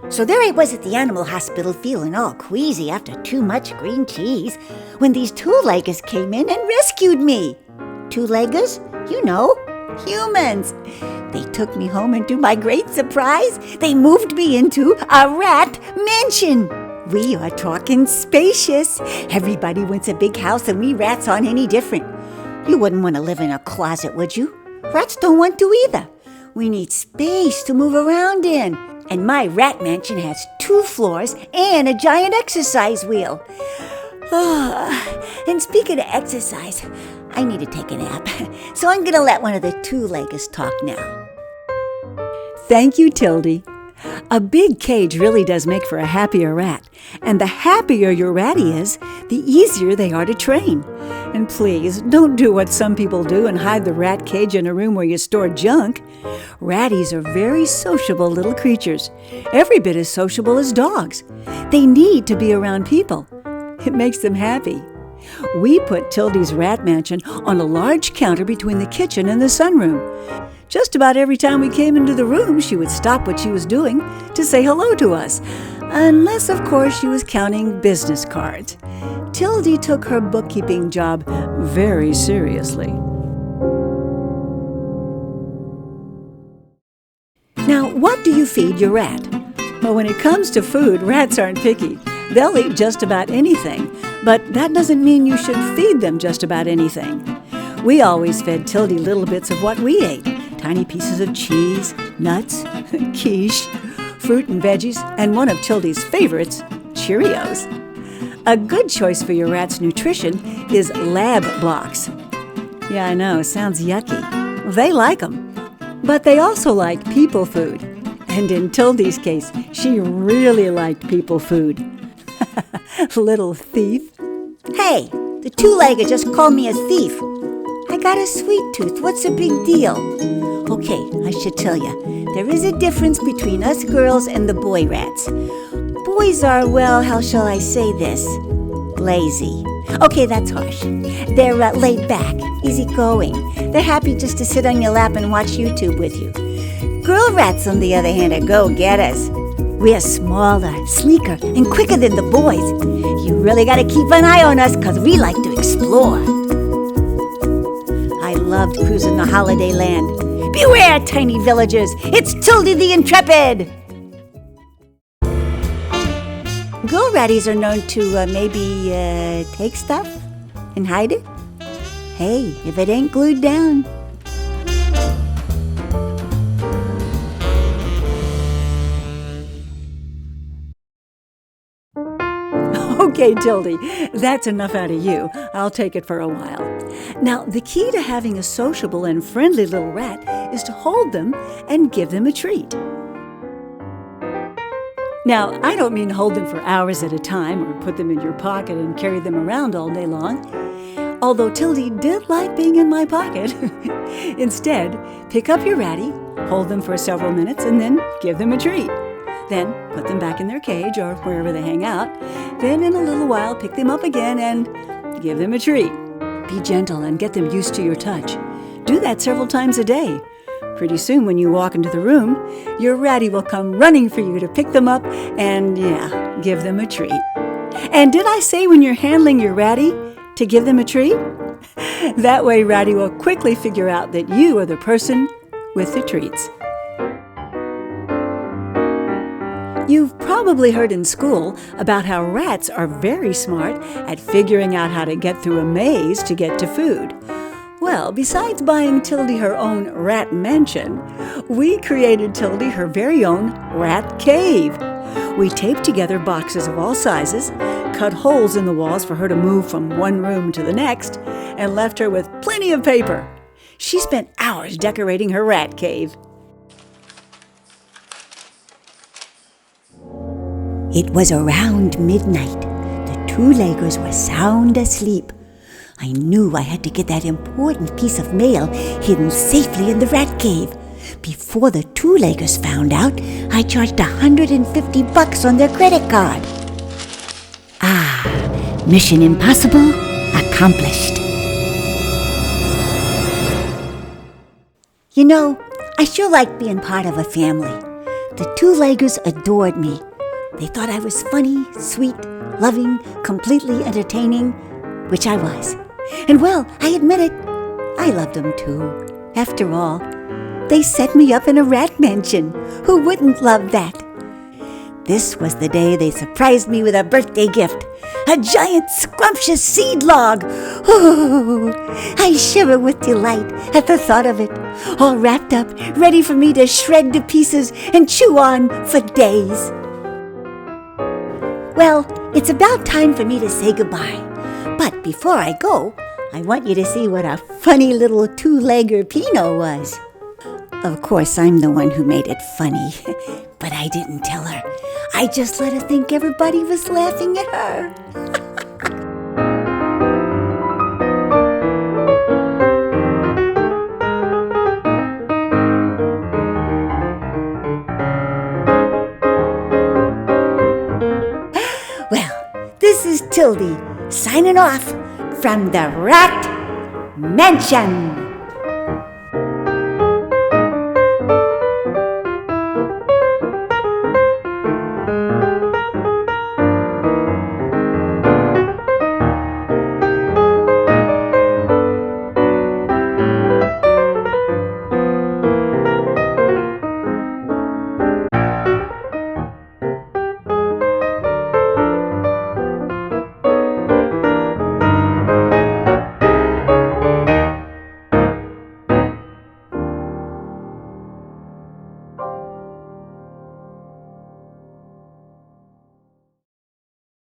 So there I was at the animal hospital feeling all queasy after too much green cheese when these two-leggers came in and rescued me. Two-leggers? You know, humans. They took me home and to my great surprise, they moved me into a rat mansion. We are talking spacious. Everybody wants a big house and we rats aren't any different. You wouldn't want to live in a closet, would you? Rats don't want to either. We need space to move around in. And my rat mansion has 2 floors and a giant exercise wheel. And speaking of exercise, I need to take a nap. So I'm going to let one of the two-leggers talk now. Thank you, Tilde. A big cage really does make for a happier rat. And the happier your ratty is, the easier they are to train. And please, don't do what some people do and hide the rat cage in a room where you store junk. Ratties are very sociable little creatures, every bit as sociable as dogs. They need to be around people. It makes them happy. We put Tilde's rat mansion on a large counter between the kitchen and the sunroom. Just about every time we came into the room, she would stop what she was doing to say hello to us. Unless, of course, she was counting business cards. Tilde took her bookkeeping job very seriously. Now, what do you feed your rat? Well, when it comes to food, rats aren't picky. They'll eat just about anything, but that doesn't mean you should feed them just about anything. We always fed Tilde little bits of what we ate. Tiny pieces of cheese, nuts, quiche, fruit and veggies, and one of Tilde's favorites, Cheerios. A good choice for your rat's nutrition is lab blocks. Yeah, I know, sounds yucky. They like them. But they also like people food. And in Tilde's case, she really liked people food. Little thief. Hey, the two-legger just called me a thief. I got a sweet tooth. What's the big deal? Okay, I should tell you, there is a difference between us girls and the boy rats. Boys are, well, how shall I say this? Lazy. Okay, that's harsh. They're laid back, easygoing. They're happy just to sit on your lap and watch YouTube with you. Girl rats, on the other hand, are go-getters. We're smaller, sleeker, and quicker than the boys. You really gotta keep an eye on us, because we like to explore. I loved cruising the holiday land. Beware, tiny villagers! It's Tilde the Intrepid! Girl ratties are known to maybe take stuff and hide it. Hey, if it ain't glued down. Okay, Tilde, that's enough out of you. I'll take it for a while. Now, the key to having a sociable and friendly little rat is to hold them and give them a treat. Now, I don't mean hold them for hours at a time or put them in your pocket and carry them around all day long. Although Tilde did like being in my pocket. Instead, pick up your ratty, hold them for several minutes, and then give them a treat. Then put them back in their cage or wherever they hang out. Then in a little while, pick them up again and give them a treat. Be gentle and get them used to your touch. Do that several times a day. Pretty soon when you walk into the room, your ratty will come running for you to pick them up and, give them a treat. And did I say when you're handling your ratty to give them a treat? That way ratty will quickly figure out that you are the person with the treats. You've probably heard in school about how rats are very smart at figuring out how to get through a maze to get to food. Well, besides buying Tilde her own rat mansion, we created Tilde her very own rat cave. We taped together boxes of all sizes, cut holes in the walls for her to move from one room to the next, and left her with plenty of paper. She spent hours decorating her rat cave. It was around midnight. The two-leggers were sound asleep. I knew I had to get that important piece of mail hidden safely in the rat cave. Before the two-leggers found out, I charged $150 on their credit card. Mission impossible accomplished. You know, I sure like being part of a family. The two-leggers adored me. They thought I was funny, sweet, loving, completely entertaining, which I was. And well, I admit it, I loved them too. After all, they set me up in a rat mansion. Who wouldn't love that? This was the day they surprised me with a birthday gift. A giant scrumptious seed log. Oh, I shiver with delight at the thought of it. All wrapped up, ready for me to shred to pieces and chew on for days. Well, it's about time for me to say goodbye. But before I go, I want you to see what a funny little two-legger Pino was. Of course, I'm the one who made it funny, but I didn't tell her. I just let her think everybody was laughing at her. Well, this is Tilde signing off from the Rat Mansion.